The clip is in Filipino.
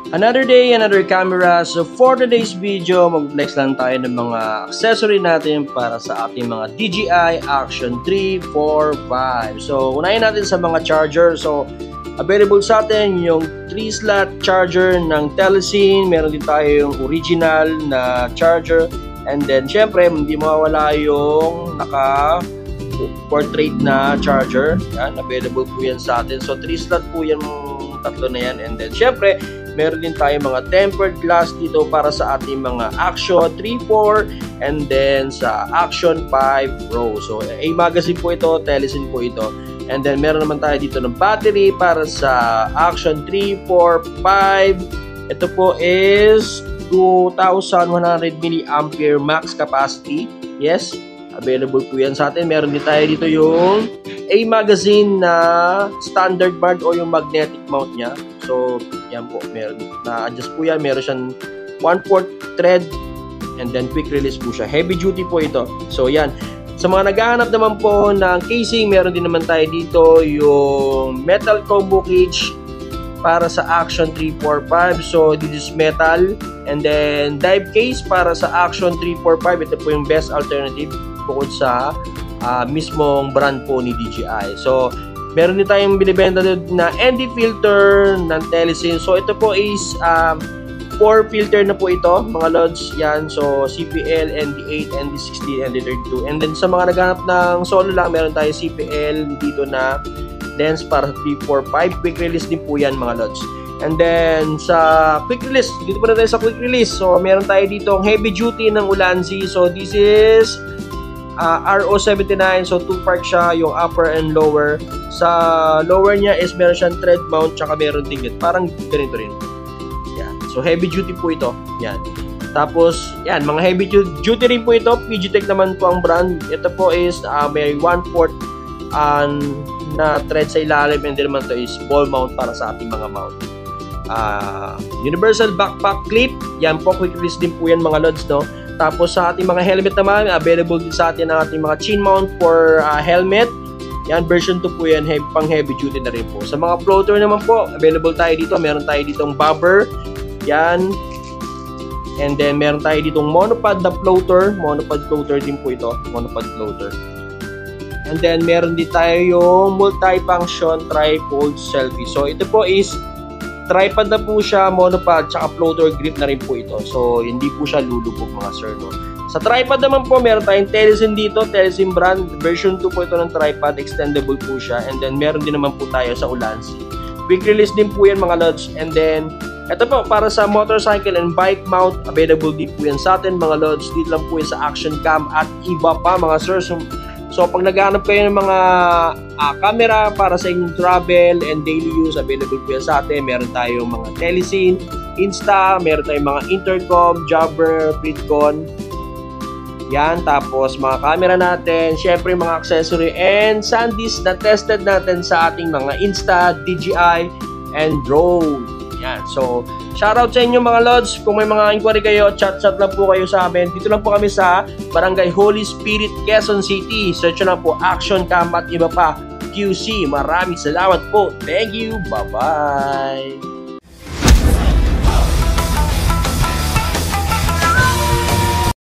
Another day, another camera. So for today's video, mag-flex lang tayo ng mga accessory natin para sa ating mga DJI Action 3, 4, 5. So unahin natin sa mga charger. So available sa atin yung 3-slot charger ng Telesin. Meron din tayo yung original na charger. And then syempre, hindi mawawala yung naka-portrait na charger. Yan, available po yan sa atin. So 3-slot po yan, tatlo na yan. And then syempre, meron din tayo mga tempered glass dito para sa ating mga Action 3, 4 and then sa Action 5 Pro. So A magazine po ito, Telesin po ito. And then meron naman tayo dito ng battery para sa Action 3, 4, 5. Ito po is 2,100 mAh max capacity. Yes, available po yan sa atin. Meron din tayo dito yung A magazine na standard mount o yung magnetic mount niya. So, yan po, meron na-adjust po yan. Meron siyang 1/4 thread and then quick release po siya. Heavy duty po ito. So, yan. Sa mga naghahanap naman po ng casing, meron din naman tayo dito yung metal combo cage para sa Action 3, 4, 5. So, this is metal. And then, dive case para sa Action 3, 4, 5. Ito po yung best alternative bukod sa mismong brand po ni DJI. So, meron din tayong binibenta na ND filter ng Telesin. So, ito po is 4 filter na po ito, mga lods. Yan. So, CPL, ND8, ND16, ND32. And then, sa mga naghanap ng solo lang, meron tayo CPL dito na lens para 3, 4, 5. Quick release din po yan, mga lods. And then, sa quick release, dito pa na tayo sa quick release. So, meron tayo dito ang heavy duty ng Ulanzi. So, this is RO79, so 2-part siya, yung upper and lower. Sa lower niya is meron siyang thread mount, tsaka meron din parang ganito rin. Yan. So heavy duty po ito. Yan. Tapos, yan, mga heavy duty rin po ito. PGTech naman po ang brand. Ito po is may 1/4 na thread sa ilalim, and then naman ito is ball mount para sa ating mga mount. Universal backpack clip. Yan po, quick release din po yan, mga lods, no? Tapos sa ating mga helmet naman, available din sa atin ang ating mga chin mount for helmet. Yan, version 2 po yan, pang heavy duty na rin po. Sa mga floater naman po, available tayo dito. Meron tayo ditong bobber. Yan. And then meron tayo ditong monopod na floater. Monopod floater din po ito. Monopod floater. And then meron din tayo yung multi-function tripod selfie. So ito po is tripod na po siya, monopod, tsaka floater grip na rin po ito. So, hindi po siya lulubog, mga sir, no? Sa tripod naman po, meron tayong Telesin dito, Telesin brand. Version 2 po ito ng tripod, extendable po siya. And then, meron din naman po tayo sa Ulanzi. Quick release din po yan, mga lods. And then, ito po, para sa motorcycle and bike mount, available din po yan sa atin, mga lods. Dito lang po yan sa Action Cam at iba pa, mga sir. So, pag naghahanap kayo ng mga camera para sa inyong travel and daily use, available po yan sa atin. Meron tayong mga Telesin, Insta, meron tayong mga Intercom, Jabber, Fleetcon. Yan, tapos mga camera natin, syempre mga accessory and SanDisk na tested natin sa ating mga Insta, DJI, and drone. Yan, so shoutout sa inyo, mga lods. Kung may mga inquiry kayo, chat lang po kayo sa amin. Dito lang po kami sa Barangay Holy Spirit, Quezon City. Search lang po Action Cam at iba pa QC. Maraming salamat po. Thank you. Bye-bye.